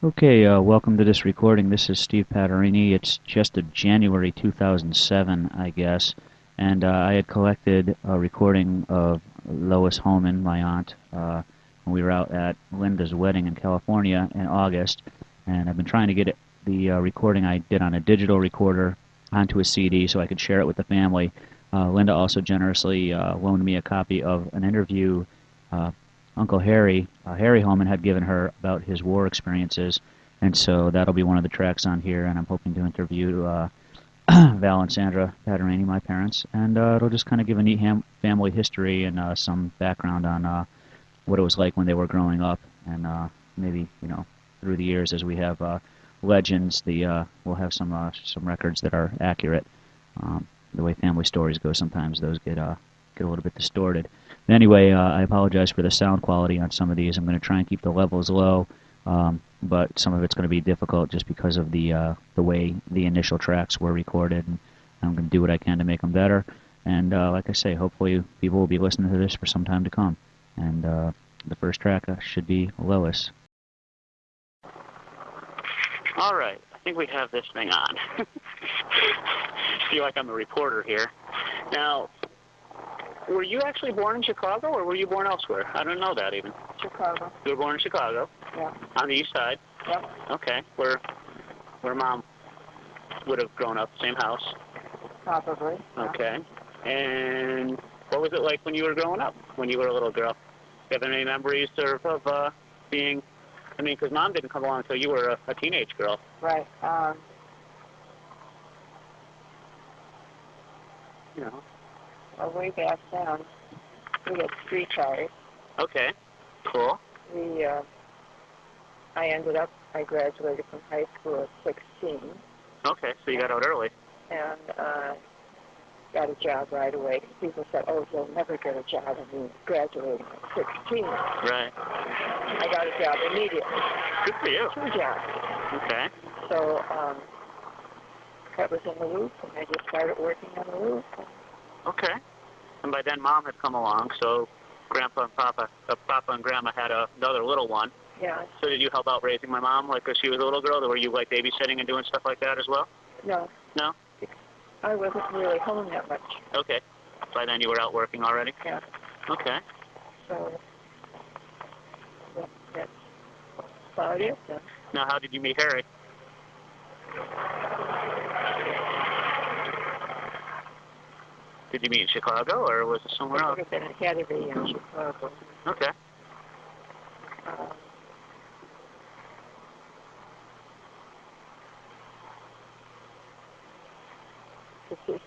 Okay, welcome to this recording. This is Steve Patarini. It's just of January 2007, I guess, and I had collected a recording of Lois Homan, my aunt, when we were out at Linda's wedding in California in August, and I've been trying to get the recording I did on a digital recorder onto a CD so I could share it with the family. Linda also generously loaned me a copy of an interview Uncle Harry, Harry Homan, had given her about his war experiences, and so that'll be one of the tracks on here, and I'm hoping to interview Val and Sandra Patarini, my parents, and it'll just kind of give a neat family history and some background on what it was like when they were growing up, and maybe, through the years as we have legends, we'll have some records that are accurate. The way family stories go, sometimes those get a little bit distorted. Anyway, I apologize for the sound quality on some of these. I'm going to try and keep the levels low, but some of it's going to be difficult just because of the way the initial tracks were recorded. And I'm going to do what I can to make them better. And like I say, hopefully people will be listening to this for some time to come. And the first track should be Lois. All right, I think we have this thing on. Feel like I'm a reporter here. Now, were you actually born in Chicago, or were you born elsewhere? I don't know that even. Chicago. You were born in Chicago? Yeah. On the east side? Yep. Okay. Where Mom would have grown up, same house? Probably. Okay. And what was it like when you were growing up, when you were a little girl? Do you have any memories of being, because Mom didn't come along until you were a teenage girl. Right. Well, way back then, we had streetcars. Okay. Cool. I graduated from high school at 16. Okay, so you got out early. And got a job right away. People said, oh, you'll never get a job. I mean, graduating at 16. Right. I got a job immediately. Good for you. 2 jobs. Okay. So that was in the loop, and I just started working on the loop. Okay. And by then, Mom had come along, so Papa and Grandma had another little one. Yeah. So did you help out raising my mom, like, when she was a little girl? Or were you, like, babysitting and doing stuff like that as well? No. No? I wasn't really home that much. Okay. By then, you were out working already? Yeah. Okay. So that's about it then. Now, how did you meet Harry? Did you meet in Chicago, or was it somewhere else? It had to be in Chicago. Okay.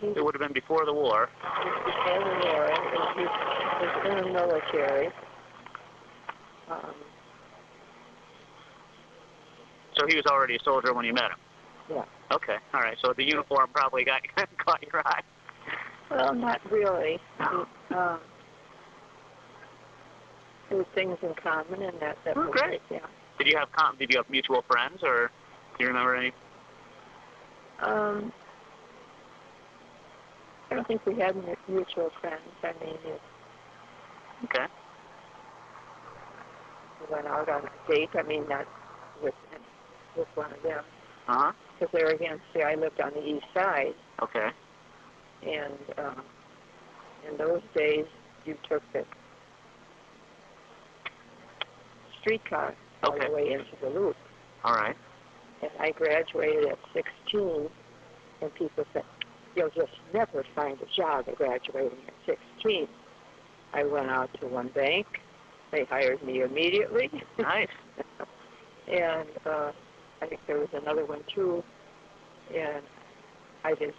It would have been before the war. Before the war. He was in the military. So he was already a soldier when you met him? Yeah. Okay. All right. So the uniform probably caught your eye. Well, not really. There were things in common, and that was great. Yeah. Did you have mutual friends, or do you remember any? I don't think we had mutual friends. I mean, Okay. we went out on a date. I mean, not with one of them. Uh-huh. Because they were against. See, I lived on the east side. Okay. And in those days, you took the streetcar all the way into the loop. All right. And I graduated at 16, and people said, you'll just never find a job at graduating at 16. I went out to one bank. They hired me immediately. Nice. And I think there was another one, too, and I didn't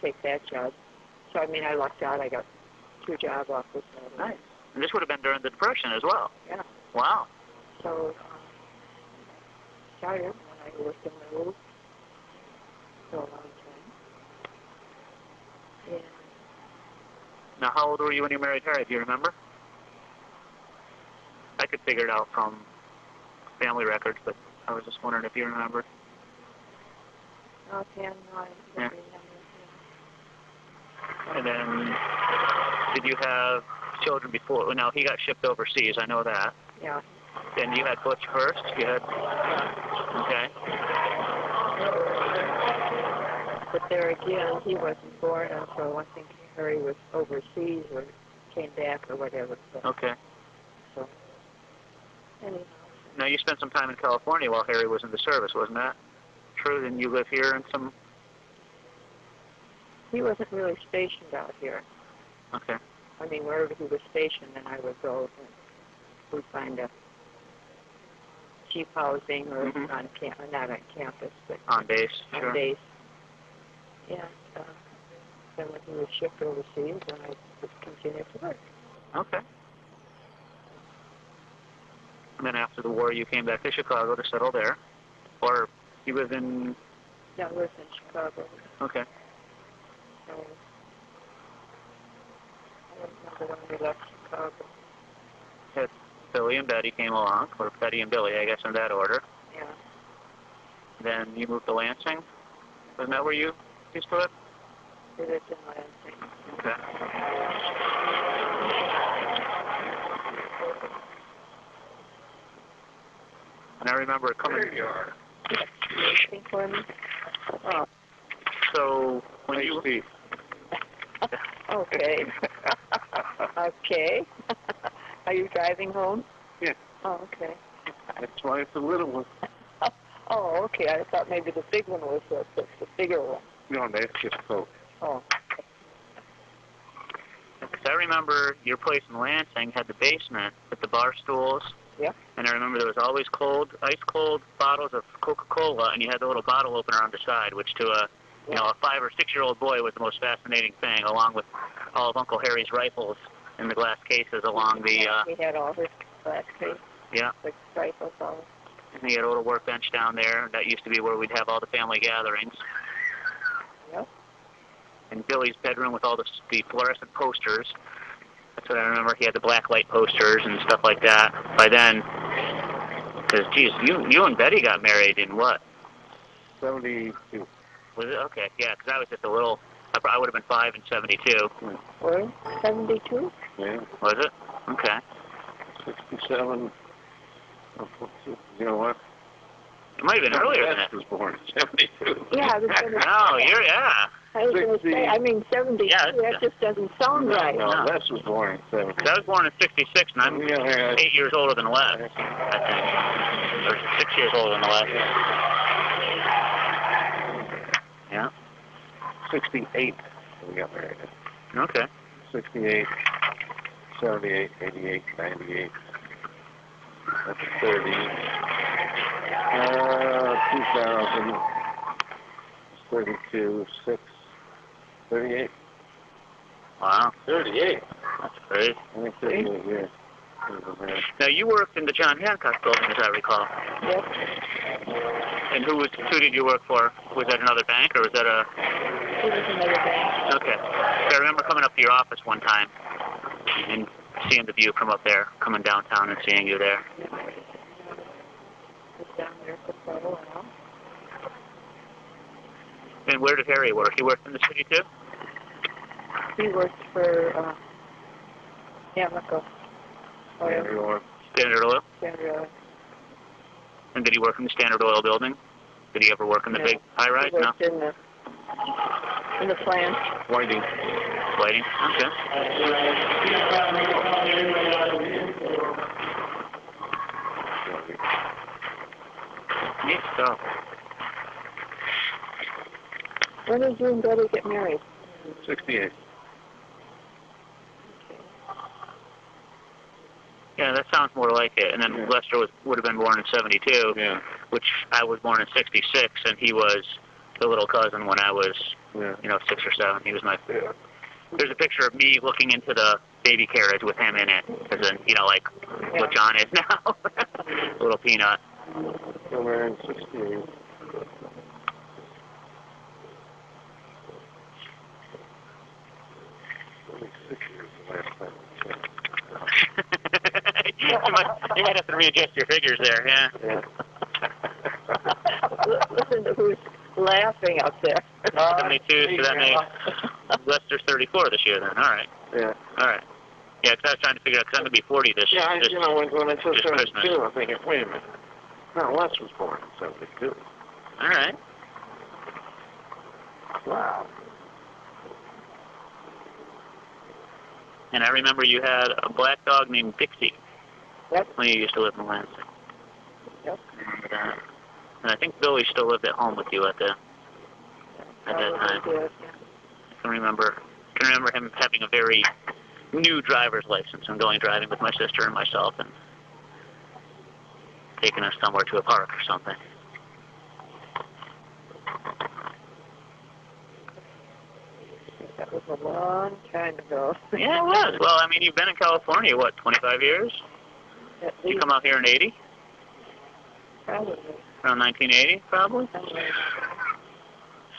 take that job. So, I mean, I lucked out. I got 2 job offers. Nice. And this would have been during the Depression as well. Yeah. Wow. So, started when I worked in the loop for a long time. And now, how old were you when you married Harry? Do you remember? I could figure it out from family records, but I was just wondering if you remember. offhand, no, I don't remember. And then, did you have children before? Well, now, he got shipped overseas, I know that. Yeah. And you had Butch first? You had... Okay. But there again, he wasn't born until I think Harry was overseas or came back or whatever. So, Okay. so anyhow. Now, you spent some time in California while Harry was in the service, wasn't that true? Didn't you live here in some... He wasn't really stationed out here. Okay. I mean, wherever he was stationed, then I would go and we'd find a cheap housing or on not on campus, but on base. on Sure. base. Yeah. Then when he was shipped overseas, then I would continue to work. Okay. And then after the war, you came back to Chicago to settle there, or you lived in... Yeah, I lived in Chicago. Okay. So I don't remember when we left Chicago. Yes. Billy and Betty came along, or Betty and Billy, I guess, in that order. Yeah. Then you moved to Lansing. Wasn't that where you used to live? We lived in Lansing. Okay. And I remember coming... There you are. Waiting for me? Oh, So, when you... Steve. okay. Okay. Are you driving home? Yeah. Oh, okay. That's why it's a little one. Oh, okay. I thought maybe the big one was the bigger one. No, that's just Coke. Oh. Because I remember your place in Lansing had the basement with the bar stools. Yeah. And I remember there was always ice-cold bottles of Coca-Cola, and you had the little bottle opener on the side, which to a 5 or 6-year-old boy was the most fascinating thing, along with all of Uncle Harry's rifles in the glass cases along the... He had all his glass case. Yeah. With rifles all. And he had a little workbench down there. That used to be where we'd have all the family gatherings. Yep. And Billy's bedroom with all the fluorescent posters. That's what I remember. He had the black light posters and stuff like that. By then, because, geez, you and Betty got married in what? 72. Was it? Okay, yeah, because I was just a little... I would have been 5 in 72. Or 72? Yeah. Was it? Okay. 67. You know what? It might have been earlier than that. was born in 72. Yeah, I was going to No, I was going to say, I mean, 72, Yeah, that just doesn't sound right. No, Les was born in 72. I was born in 66, and I'm Yeah. 8 years older than Les, I think. Or 6 years older than Les. Yeah. 68 we got married. Okay. 68, 78, 88, 98. That's 30. 2000. 32, 6, 38. Wow. 38. That's great. I think 38 years. Now, you worked in the John Hancock building, as I recall. Yep. And who did you work for? Was that another bank, or was that a... It was another bank. Okay. So I remember coming up to your office one time and seeing the view from up there, coming downtown and seeing you there. I was down there for quite a while. And where did Harry work? He worked in the city, too? He worked for Amoco. Standard Oil? Standard Oil. And did he work in the Standard Oil building? Did he ever work in the big high-rise? He No? worked in the plant. Whiting. Lighting? Okay. Neat stuff. When did you and Betty get married? 68. Yeah, that sounds more like it. And then Lester would have been born in 72, which I was born in 66, and he was the little cousin when I was, 6 or 7. He was my... There's a picture of me looking into the baby carriage with him in it, as in, like what John is now. Little peanut. So we're in 68. Only 6 years the last time we checked. you might have to readjust your figures there, yeah. Listen to who's laughing up there. 72, so that makes Lester's 34 this year then. All right. Yeah. All right. Yeah, because I was trying to figure out, because I'm going to be 40 this Yeah, this when I said just 72, Christmas. I'm thinking, wait a minute. No, Les was born in 72. All right. Wow. And I remember you had a black dog named Dixie. Yep. When you used to live in Lansing. Yep. I remember that. And I think Billy still lived at home with you at that time. Yes. I can remember him having a very new driver's license and going driving with my sister and myself and taking us somewhere to a park or something. That was a long time ago. Yeah, it was. Well, I mean, you've been in California, what, 25 years? At You least, come out here in 80? probably. Around 1980, probably? Somewhere.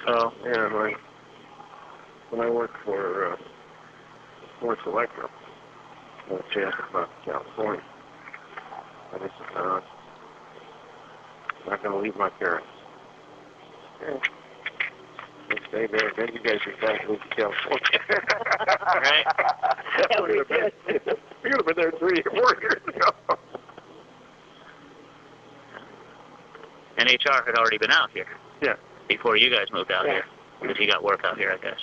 So, Yeah, when I worked for Sports Electro, I had a chance to come out to California. And I said, no, I'm not going to leave my parents. Yeah. They stay there, then you guys decide to move to California. Right? Yeah, we did. We could have been there 3 or 4 years ago. and HR had already been out here. Yeah. Before you guys moved out Yeah. here. Because he got work out here, I guess.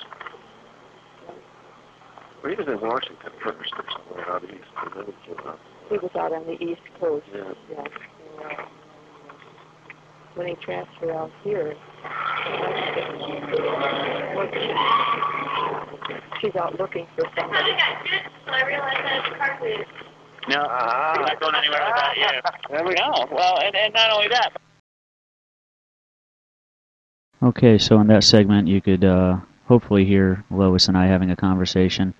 Well, he was in Washington first or somewhere out east. And then he came out. He was out on the East Coast. Yeah. Yeah. When he transferred out here, she's out looking for somebody. I realized that it's Carly. No, we're not going anywhere with that yet. There we No, well, and not only that. Okay, so in that segment, you could hopefully hear Lois and I having a conversation.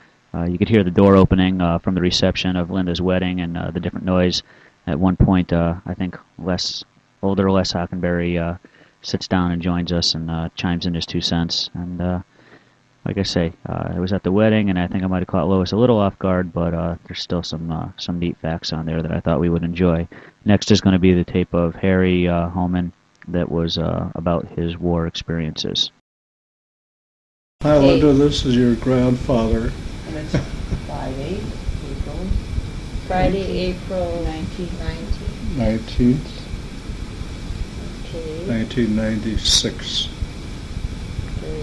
You could hear the door opening from the reception of Linda's wedding and the different noise. At one point, I think older Les Hockenberry sits down and joins us and chimes in his 2 cents. And like I say, I was at the wedding, and I think I might have caught Lois a little off guard, but there's still some neat facts on there that I thought we would enjoy. Next is going to be the tape of Harry Homan that was about his war experiences. Hi, Linda. This is your grandfather. And it's Friday, April Friday, April 1990. 19th, Okay. 1996.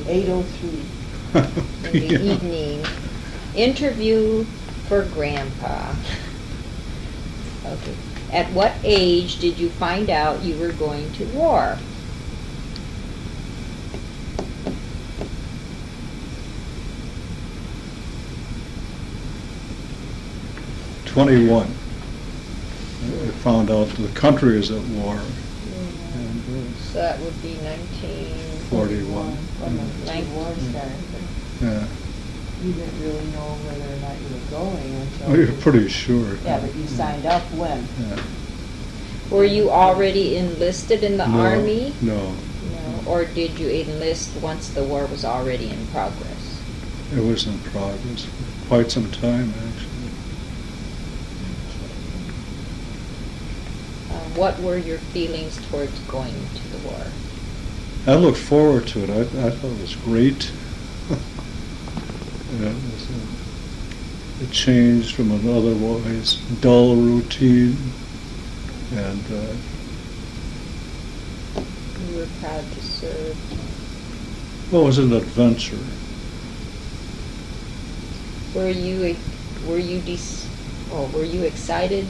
8:03. In the evening. Interview for Grandpa. Okay. At what age did you find out you were going to war? '21. I found out the country is at war. And, So that would be 41. When the war started. Yeah. You didn't really know whether or not you were going until... Well, you're pretty sure. Yeah, but you signed up when? Yeah. Were you already enlisted in the No, Army? No, No. Or did you enlist once the war was already in progress? it was in progress for quite some time, actually. What were your feelings towards going to the war? I looked forward to it. I thought it was great. It was a change from an otherwise dull routine, and You were proud to serve. well, it was an adventure. Were you excited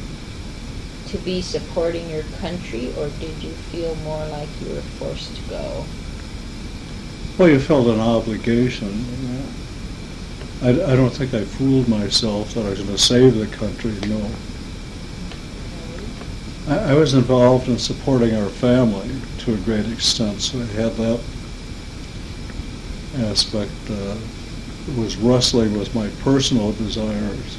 to be supporting your country, or did you feel more like you were forced to go? Well, you felt an obligation. I don't think I fooled myself that I was going to save the country, no. I was involved in supporting our family to a great extent, so I had that aspect. Was wrestling with my personal desires.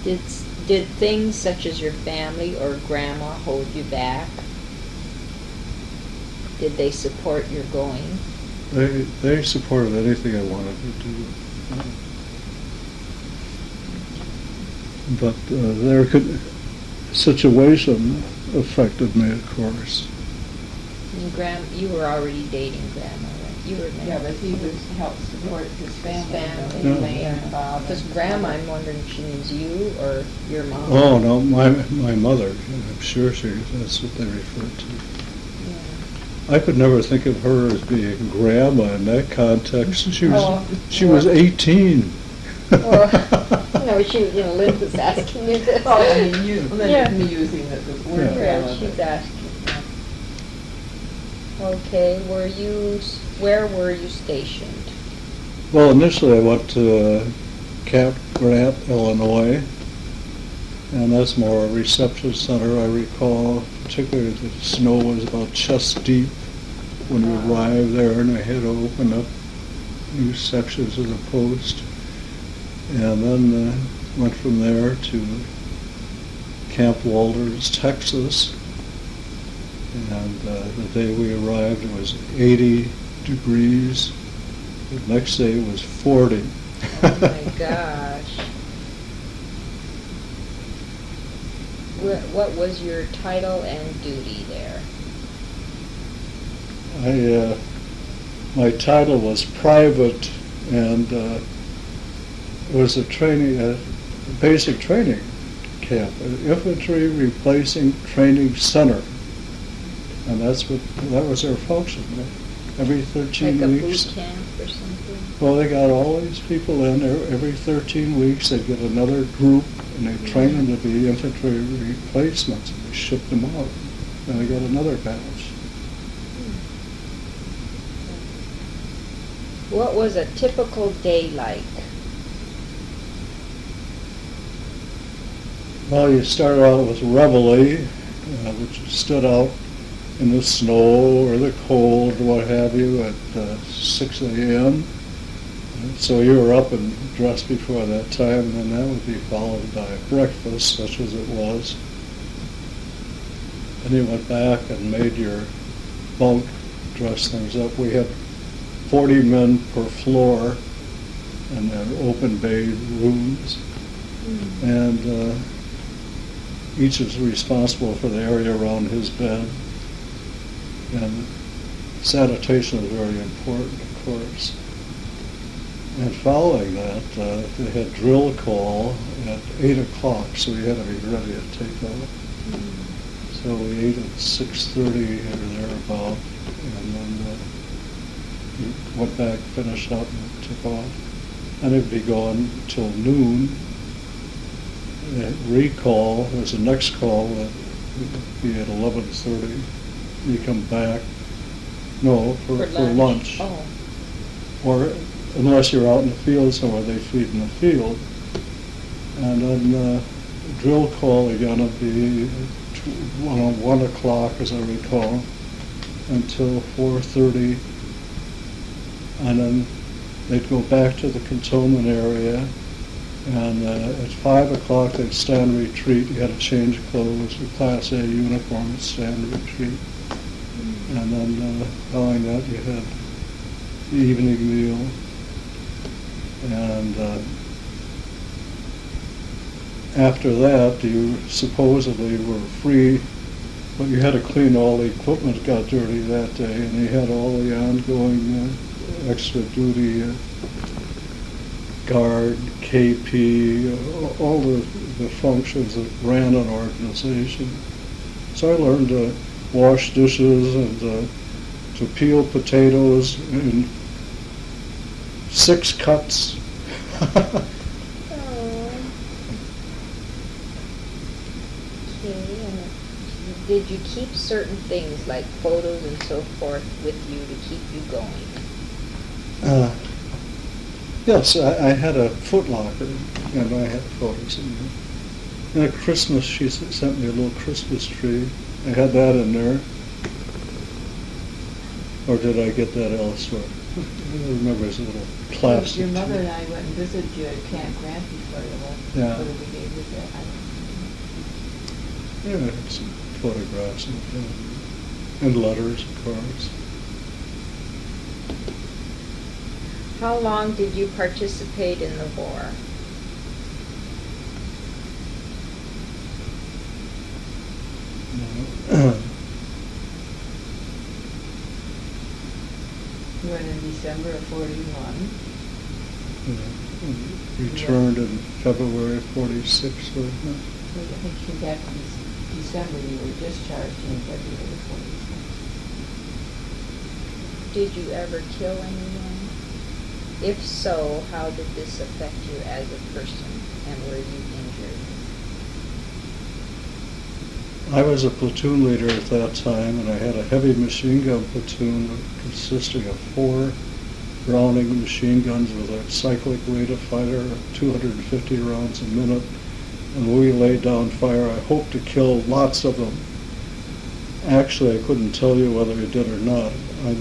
Did things such as your family or grandma hold you back? Did they support your going? They supported anything I wanted to do. But situation affected me, of course. And you were already dating grandma, right? You were Yeah, married. but he was helped support his family. family. you know, Yeah. Elaine and Bob. Because and Grandma, Mother. I'm wondering if she means you or your mom. Oh, no, my mother, I'm sure that's what they referred to. Yeah. I could never think of her as being grandma in that context. She was Well, 18. no, Lynn was asking you this. Well, I mean, you, Yeah. me using the word Yeah. grandma. Yeah, she's but- asking. Okay, where were you stationed? Well, initially I went to Camp Grant, Illinois, and that's more a reception center. I recall particularly the snow was about chest deep when we arrived there, and I had to open up new sections of the post. And then went from there to Camp Walters, Texas. And the day we arrived, it was 80 degrees. The next day it was 40. Oh my gosh. What was your title and duty there? My title was private, and it was a basic training camp, an infantry replacing training center. And that was their function. Every 13 Like a weeks. boot camp or something? Well, they got all these people in there. Every 13 weeks, they'd get another group, and they'd train them to be infantry replacements, and they shipped them out. Then they got another batch. What was a typical day like? Well, you start out with reveille, which stood out in the snow or the cold, what have you, at 6 a.m. So you were up and dressed before that time, and then that would be followed by breakfast, such as it was. And you went back and made your bunk, dressed things up. We had 40 men per floor, and they're open bay rooms. And each is responsible for the area around his bed. And sanitation is very important, of course. And following that, they had drill call at 8 o'clock, so we had to be ready to take off. So we ate at 6:30 or thereabout, and then we went back, finished up, and took off. And it'd be gone till noon. Recall was the next call that would be at 11:30. You come back, for lunch. Oh. Or unless you're out in the field somewhere, they feed in the field. And then drill call again would be 1 o'clock, as I recall, until 4:30. And then they'd go back to the cantonment area. And at 5 o'clock, they'd stand retreat. You had to change clothes, the Class A uniform, and stand retreat. And then following that, you had the evening meal. And after that, you supposedly were free, but you had to clean all the equipment got dirty that day, and you had all the ongoing extra duty guard, KP, all the functions that ran an organization. So I learned to wash dishes and to peel potatoes in 6 cuts. Oh. Okay, and did you keep certain things like photos and so forth with you to keep you going? Yes, I had a Foot Locker, and I had photos in there. And at Christmas, she sent me a little Christmas tree. I had that in there. Or did I get that elsewhere? I don't remember. It's a little plastic Your mother tree. and I went and visited you at Camp Grant before you left. Yeah. What did we gave you there? I don't Yeah, I had some photographs and letters, of course. How long did you participate in the war? You went in December of 41. Returned in February of 46, wasn't it? So I think you got December, you were discharged in February of 46. Did you ever kill anyone? If so, how did this affect you as a person, and were you injured? I was a platoon leader at that time, and I had a heavy machine gun platoon consisting of 4 Browning machine guns with a cyclic rate of fire of 250 rounds a minute, and we laid down fire. I hoped to kill lots of them. Actually, I couldn't tell you whether I did or not. I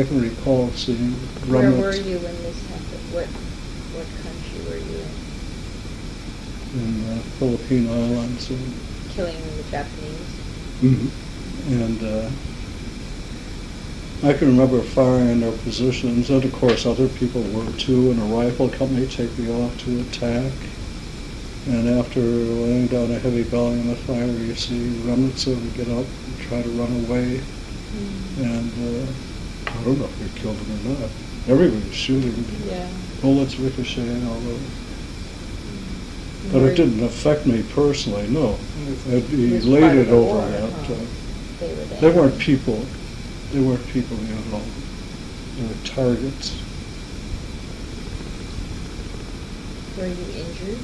can recall seeing Where remnants were you when this happened? What country were you in? in the Philippine Islands. And, Killing the Japanese? and I can remember firing in their positions, and of course other people were too, and a rifle company take me off to attack. And after laying down a heavy volume of fire, you see remnants of them get up and try to run away. And I don't know if we killed them or not. Everybody was shooting. Yeah. Bullets ricocheting all over. But it didn't affect me personally, no. I'd be It was part of elated the over war, that. huh? They were there. They weren't people. They weren't people at all. They were targets. Were you injured?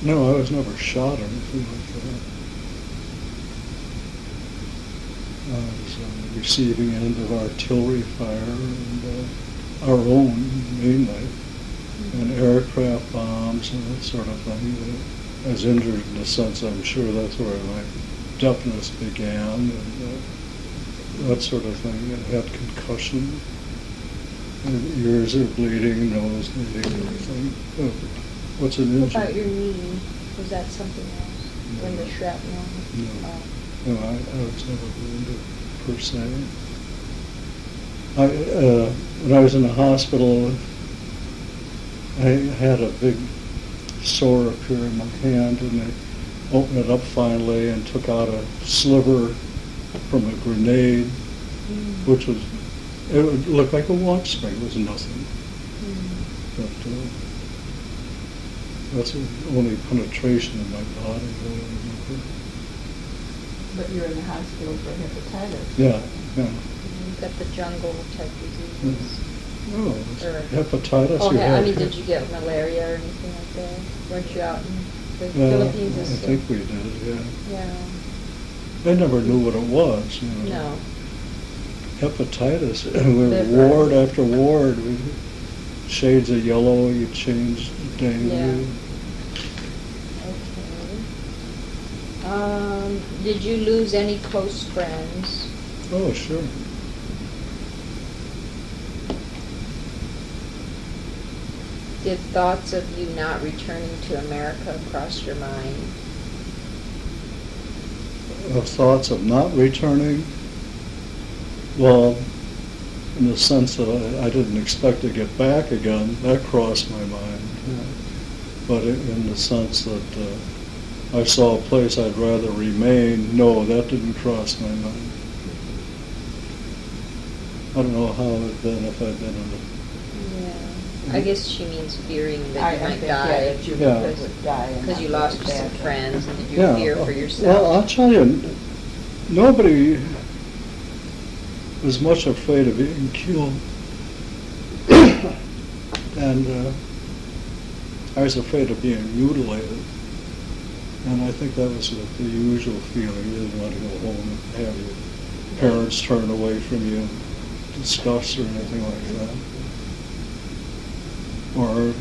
No, I was never shot or anything like that. I was on the receiving end of artillery fire and our own mainly, and aircraft bombs and that sort of thing. I was injured in the sense I'm sure that's where my deafness began and that sort of thing. I had concussion, and ears are bleeding, nose bleeding, everything. What's an What injury? about your knee? Was that something else? When the shrapnel? No. Oh. No, I was never wounded per se. When I was in the hospital, I had a big sore appear in my hand, and they opened it up finally and took out a sliver from a grenade, which was, it would look like a watch spring. It was nothing. But that's the only penetration in my body that I remember. But you're in the hospital for hepatitis. Yeah. You got the jungle type diseases. Oh, Or- hepatitis. Oh, you I had mean, did you get malaria or anything like that? Weren't you out in the I Philippines? think we did, yeah. Yeah. I never knew what it was, you know. No. Hepatitis, we were Liver. ward after ward, shades of yellow, you changed daily. Yeah. Okay. Did you lose any close friends? Oh, sure. Did thoughts of you not returning to America cross your mind? Of thoughts of not returning, well, in the sense that I didn't expect to get back again, that crossed my mind. But in the sense that I saw a place I'd rather remain, no, that didn't cross my mind. I don't know how it would have been if I'd been in the... Yeah. I guess she means fearing that I you might think, die. that you Yeah. would die. and Because you not lost get some back. friends, and did you Yeah. fear for Well, yourself? I'll tell you, nobody was much afraid of being killed. And I was afraid of being mutilated. And I think that was the usual feeling. You didn't want to go home and have your parents turn away from you, discuss or anything like that. Or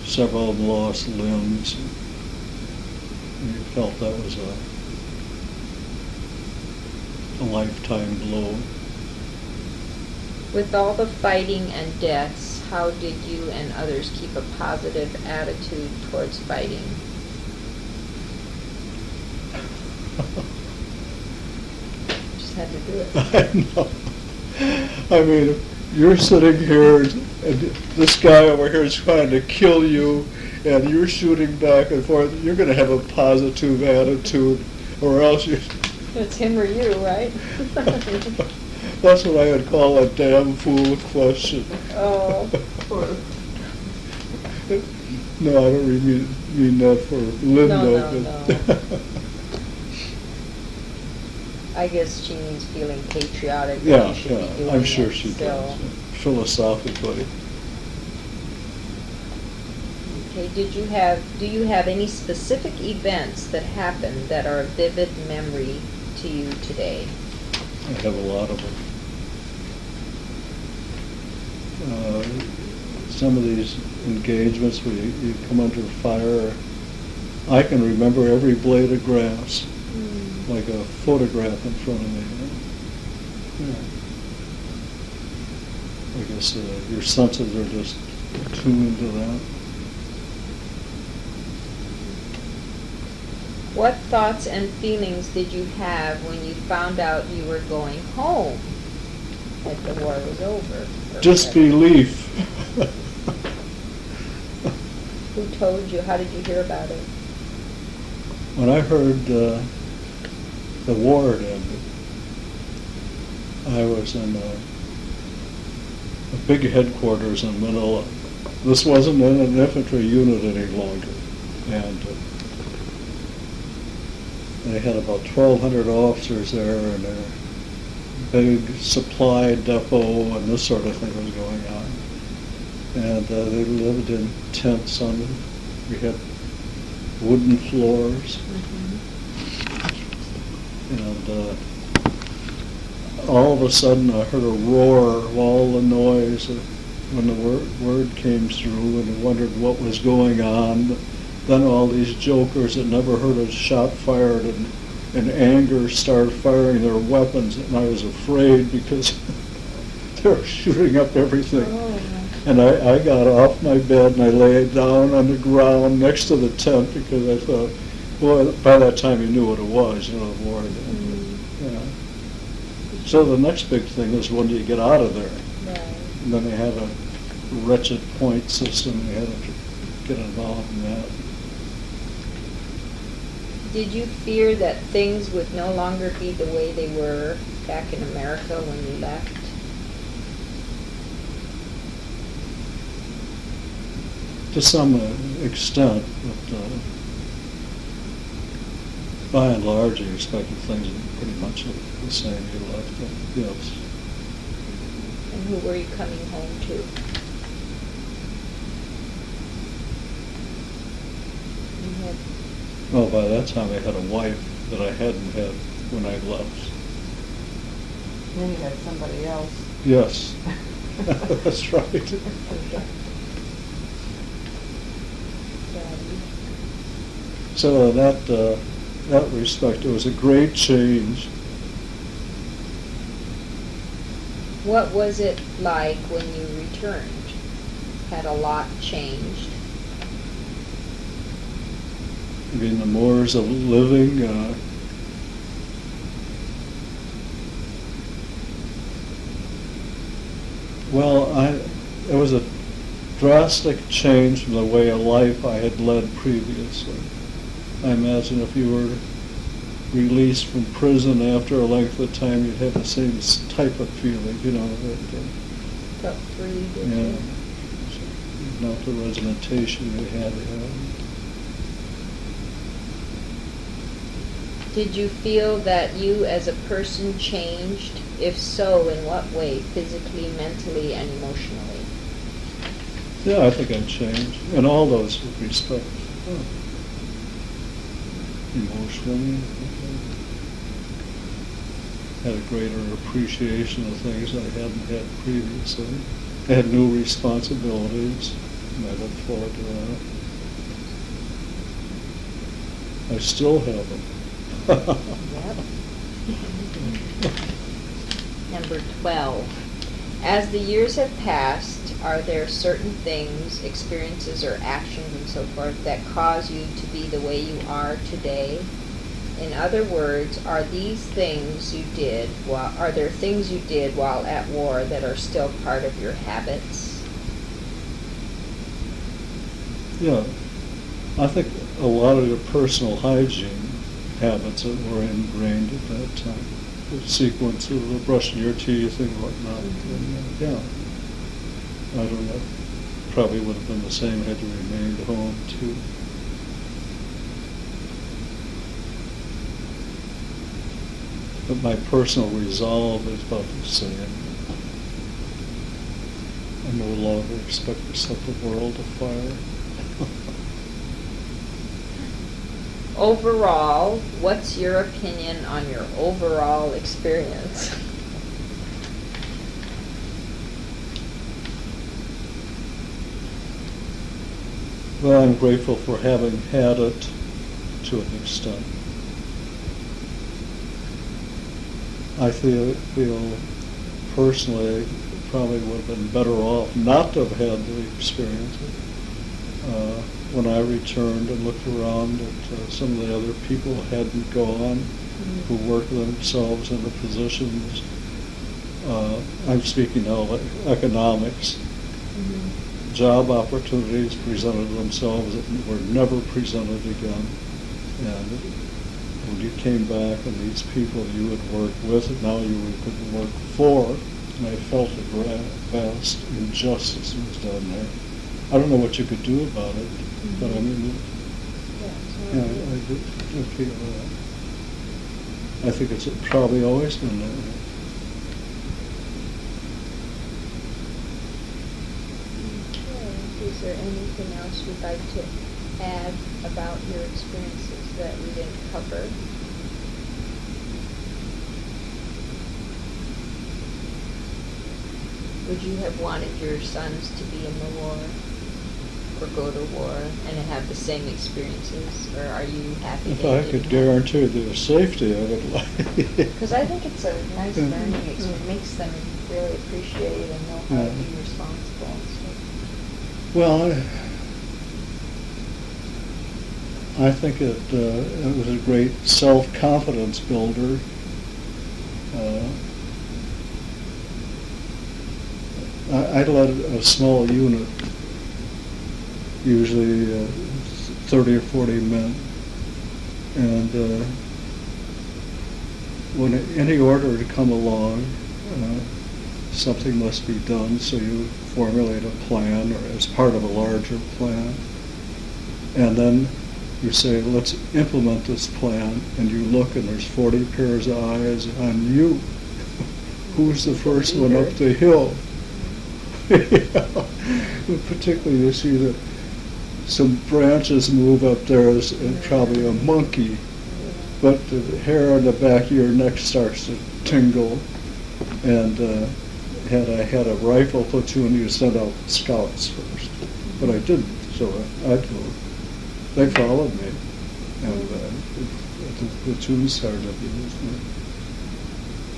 several of them lost limbs. And you felt that was a lifetime blow. With all the fighting and deaths, how did you and others keep a positive attitude towards fighting? Just had to do it. I know. I mean, you're sitting here, and this guy over here is trying to kill you, and you're shooting back and forth. You're going to have a positive attitude. or else you. It's him or you, right? That's what I would call a damn fool question. Oh. No, I don't really mean that for Linda. No. but I guess she means feeling patriotic. that Yeah, you should be doing I'm sure it she still. does, philosophically. Okay, do you have any specific events that happened that are a vivid memory to you today? I have a lot of them. Some of these engagements where you come under fire, I can remember every blade of grass, like a photograph in front of me. Yeah. I guess your senses are just tuned to that. What thoughts and feelings did you have when you found out you were going home? That the war was over? or Disbelief. whatever? Who told you? How did you hear about it? When I heard the war had ended, I was in a big headquarters in Manila. This wasn't in an infantry unit any longer, and they had about 1,200 officers there, and a big supply depot and this sort of thing was going on. And they lived in tents we had wooden floors. And all of a sudden I heard a roar of all the noise when the word came through, and I wondered what was going on. Then all these jokers that never heard a shot fired in anger started firing their weapons, and I was afraid because they were shooting up everything. Oh. And I got off my bed and I lay down on the ground next to the tent because I thought, well, by that time you knew what it was, the war had ended. Yeah. So the next big thing is when do you get out of there? Right. And then they had a wretched point system. We had to get involved in that. Did you fear that things would no longer be the way they were back in America when you left? To some extent, but by and large, I expected things to be pretty much the same you left them. Yes. And who were you coming home to? You had Well, by that time I had a wife that I hadn't had when I left. Then you had somebody else. Yes, that's right. So in that respect, it was a great change. What was it like when you returned? Had a lot changed? I mean, the mores of living. It was a drastic change from the way of life I had led previously. I imagine if you were released from prison after a length of time, you'd have the same type of feeling, that, Felt free, did yeah, you? not the regimentation you had. Did you feel that you as a person changed? If so, in what way? Physically, mentally, and emotionally? Yeah, I think I changed in all those respects. Emotionally, I had a greater appreciation of things I hadn't had previously. I had new responsibilities, and I look forward to that. I still have them. Yep. Number 12. As the years have passed, are there certain things, experiences, or actions and so forth that cause you to be the way you are today? In other words, are there things you did while at war that are still part of your habits? Yeah, I think a lot of your personal hygiene habits that were ingrained at that time. The sequence of the brushing your teeth and whatnot. And, I don't know. Probably would have been the same had you remained home too. But my personal resolve is about the same. I no longer expect to set the world afire. Overall, what's your opinion on your overall experience? Well, I'm grateful for having had it to an extent. I feel personally probably would have been better off not to have had the experience. When I returned and looked around at some of the other people who hadn't gone, who worked themselves into positions, I'm speaking now like economics, job opportunities presented themselves that were never presented again. And when you came back and these people you had worked with, now you could work for, and I felt a vast injustice was done there. I don't know what you could do about it, but I mean, I do feel that. I think it's probably always been that way. Is there anything else you'd like to add about your experiences that we didn't cover? Would you have wanted your sons to be in the war or go to war and have the same experices, or are you happy? If I could guarantee their safety, I would like. Because I think it's a nice learning experience. It makes them really appreciate and know how to be responsible and stuff. Well, I think it was a great self-confidence builder. I led a small unit, usually 30 or 40 men, and when any order to come along, something must be done, so you formulate a plan or as part of a larger plan, and then you say, let's implement this plan, and you look and there's 40 pairs of eyes on you. Who's the first one up the hill? Particularly you see that some branches move up there and probably a monkey, but the hair on the back of your neck starts to tingle. And had I had a rifle platoon, you sent out scouts first, but I didn't, so I'd go. They followed me, and the platoon started up with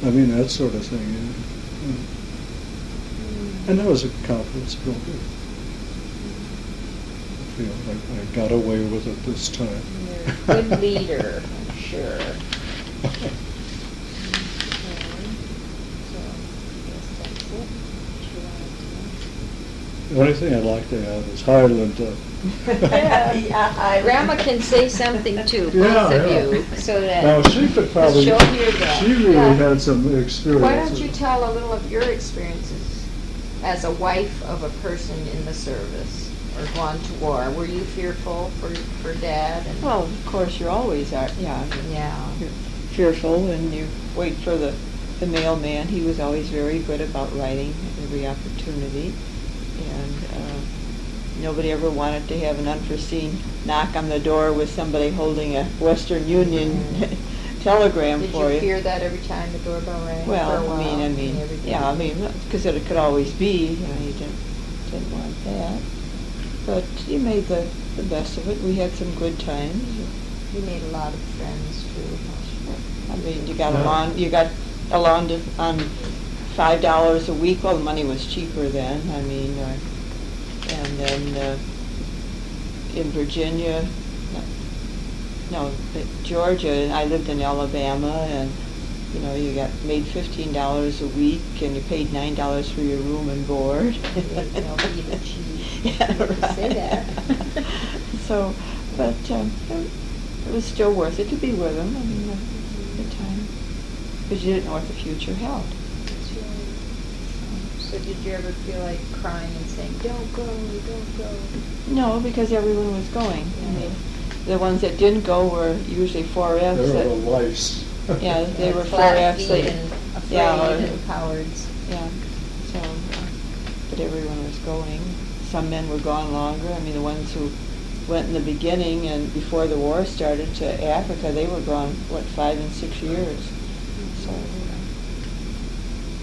me. I mean, that sort of thing. And that was a confidence builder. I feel like I got away with it this time. You're a good leader, I'm sure. Okay. So, I guess that's it. What you wanted to know? The only thing I'd like to add is Highland. Grandma can say something too, both of you, so that Now she could probably. she'll hear that. She really had some experience. Why don't you tell a little of your experiences as a wife of a person in the service or gone to war? Were you fearful for Dad? And Well, of course, you always are, yeah. yeah. You're fearful and you wait for the mailman. He was always very good about writing every opportunity. And nobody ever wanted to have an unforeseen knock on the door with somebody holding a Western Union telegram Did for you you. fear that every time the doorbell rang? for a Well, while? because it could always be, you didn't want that. But you made the best of it. We had some good times. You made a lot of friends too. I mean, you got along on $5 a week. Well, the money was cheaper then. I mean, and then in Virginia, Georgia, and I lived in Alabama, and you made $15 a week, and you paid $9 for your room and board. Yeah, right. Say that. So, but it was still worth it to be with him. I mean, the time, because you didn't know what the future held. That's right. So did you ever feel like crying and saying, "Don't go, don't go"? No, because everyone was going. I mean, the ones that didn't go were usually 4Fs. They were that- the lice. Yeah, they were Flat 4Fs. feet and afraid yeah, and cowards. yeah. So, but everyone was going. Some men were gone longer. I mean, the ones who went in the beginning and before the war started to Africa, they were gone, 5 and 6 years. So,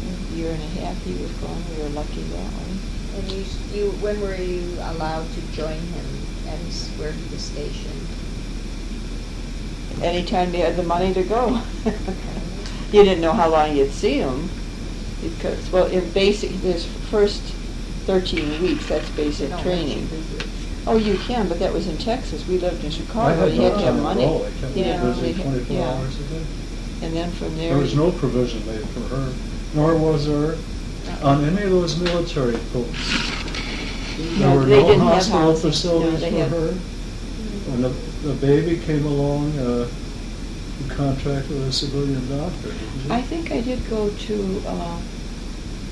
a year and a half he was gone. We were lucky that way. And when were you allowed to join him at where he was stationed? Anytime you had the money to go. You didn't know how long you'd see him, because, well, in basic, this first 13 weeks, that's basic No, training. once you visit. Oh, you can, but that was in Texas. We lived in I Chicago. had You no had to have time at money. all. I kept Yeah, busy they had- 24 yeah. hours a day. And then from there. There was no provision made for her, nor was there on any of those military posts. There No, were they no didn't have hospital housing. facilities No, they for had- her. When the baby came along, you contracted with a civilian doctor, didn't you? I think I did go to,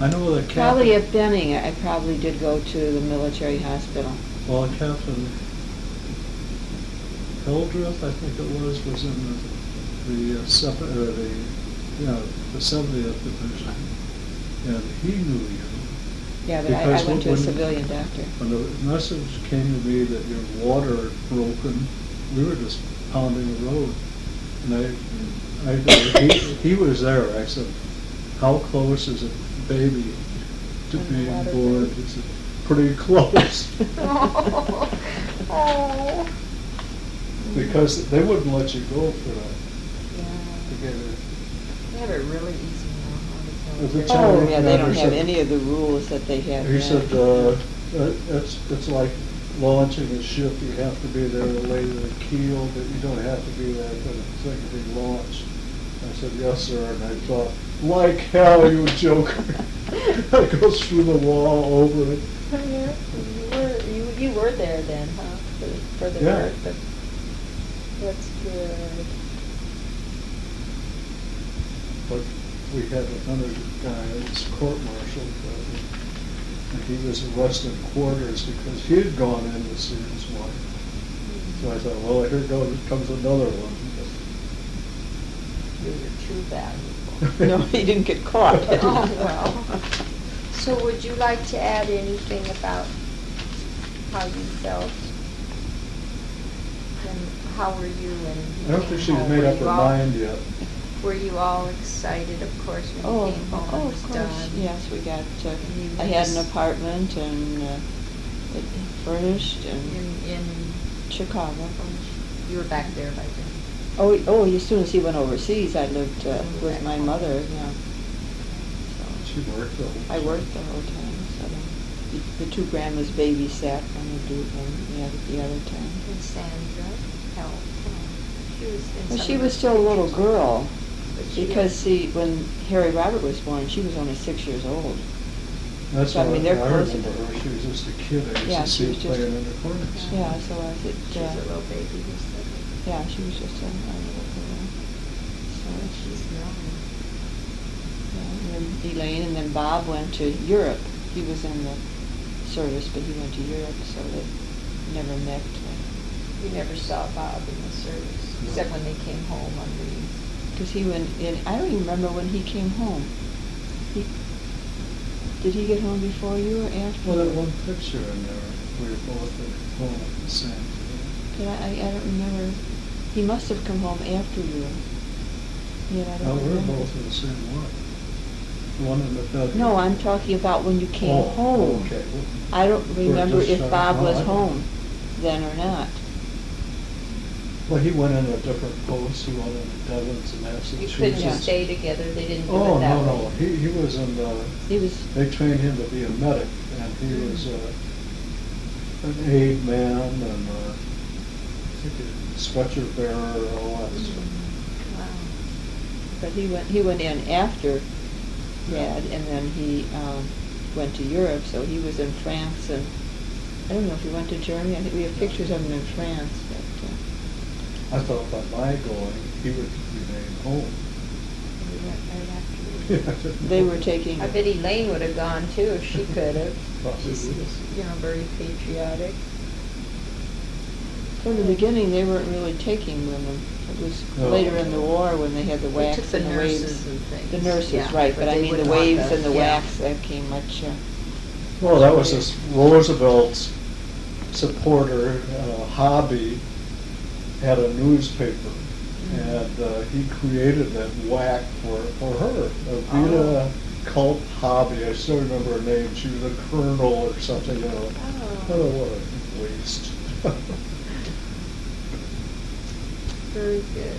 I know that probably Captain, at Benning, I probably did go to the military hospital. well, Captain Hildreth, I think it was in the 70th Division, and he knew you. Yeah, but I Because went to a when- civilian doctor. When the message came to me that your water had broken, we were just pounding the road. And he was there. I said, "How close is a baby to When the being water born?" broke. He said, "Pretty close." Oh. Because they wouldn't let you go for that. Yeah. To get it. They have it really easy now. As a How child, Oh, yeah, they don't Never have said- any of the rules that they have He now. said, it's like launching a ship. You have to be there to lay the keel, but you don't have to be there for the thing to be launched. I said, "Yes, sir," and I thought, like hell, you joker. That goes through the wall over it. Yeah, you were there then, huh? For the Yeah. work. But that's good. But we had another guy, it was court-martialed, and he was arrested in quarters because he had gone in to see his wife. So I thought, well, here comes another one. You were too valuable. No, he didn't get caught. Oh, well. So would you like to add anything about how you felt? And how were you when I you don't came think she's home? made Were up you her all- mind yet. Were you all excited, of course, when Oh, you came home oh, and it of was course, done? yes, we got, you I had just- an apartment and it furnished in In Chicago. you were back there by then. Oh, as soon as he went overseas, I lived with my mother, yeah. She worked the whole I worked the whole time, so the two grandmas babysat when the other time. And Sandra helped. She was in Well, some she of was the still a little pictures. girl, But she because see, when Harry Robert was born, she was only 6 years old. That's So, I why mean, they're I closer remember to- her. She was just a kid. I Yeah, used she to was see just- her playing in the corners. Yeah, so I said, She was a little baby. You said. yeah, she was just a little girl. So, She's young. yeah, and then Elaine, and then Bob went to Europe. He was in the service, but he went to Europe, so they never met. You never saw Bob in the service, except when they came home on leave. Because he went in, I don't even remember when he came home. Did he get home before you or after? Well, that you? one picture in there, we were both at home at the same time. But I don't remember. He must have come home after you. Yeah, I No, don't we were remember. both in the same one. The one in the bedroom. No, I'm talking about when you came Oh, home. Okay. I don't remember if discharged. Bob No, was I don't. home then or not. Well, he went in a different post. He went into Devon's and You Massachusetts. couldn't Yeah. stay together. They didn't do Oh, it that no, way. no. He was in the, He was, they trained him to be a medic, and he was an aide man, and I think a stretcher bearer, all that stuff. Wow. but he went in after Dad, and then he went to Europe, so he was in France, and I don't know if he went to Germany. I think we have pictures of him in France, but I thought by my going, he would remain home. We went right after you. They were taking. I bet Elaine would have gone too if she could have. Probably She's, would have. very patriotic. From the beginning, they weren't really taking women. It was No. later in the war when they had the They wax took the and the nurses waves. and things. The nurses, Yeah, right, but I they mean the wouldn't want waves the- and the yeah. wax, that came much, Well, that was this Roosevelt's supporter, Hobby, had a newspaper, and he created that whack for her, Vita Culp Hobby. I still remember her name. She was a colonel or something, you know. Oh, what a waste. Very good.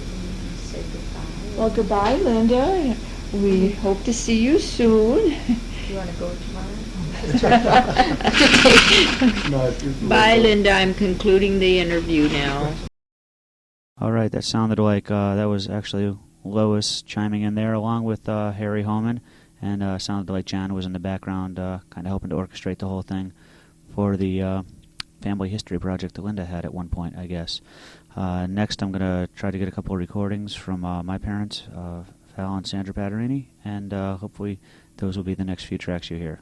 Say goodbye. Well, goodbye, Linda. We hope to see you soon. You want to go tomorrow? No, if you- Bye, Linda. I'm concluding the interview now. All right, that sounded like that was actually Lois chiming in there along with Harry Homan, and sounded like John was in the background kind of helping to orchestrate the whole thing for the family history project that Linda had at one point, I guess. Next, I'm going to try to get a couple of recordings from my parents, Val and Sandra Patarini, and hopefully those will be the next few tracks you hear.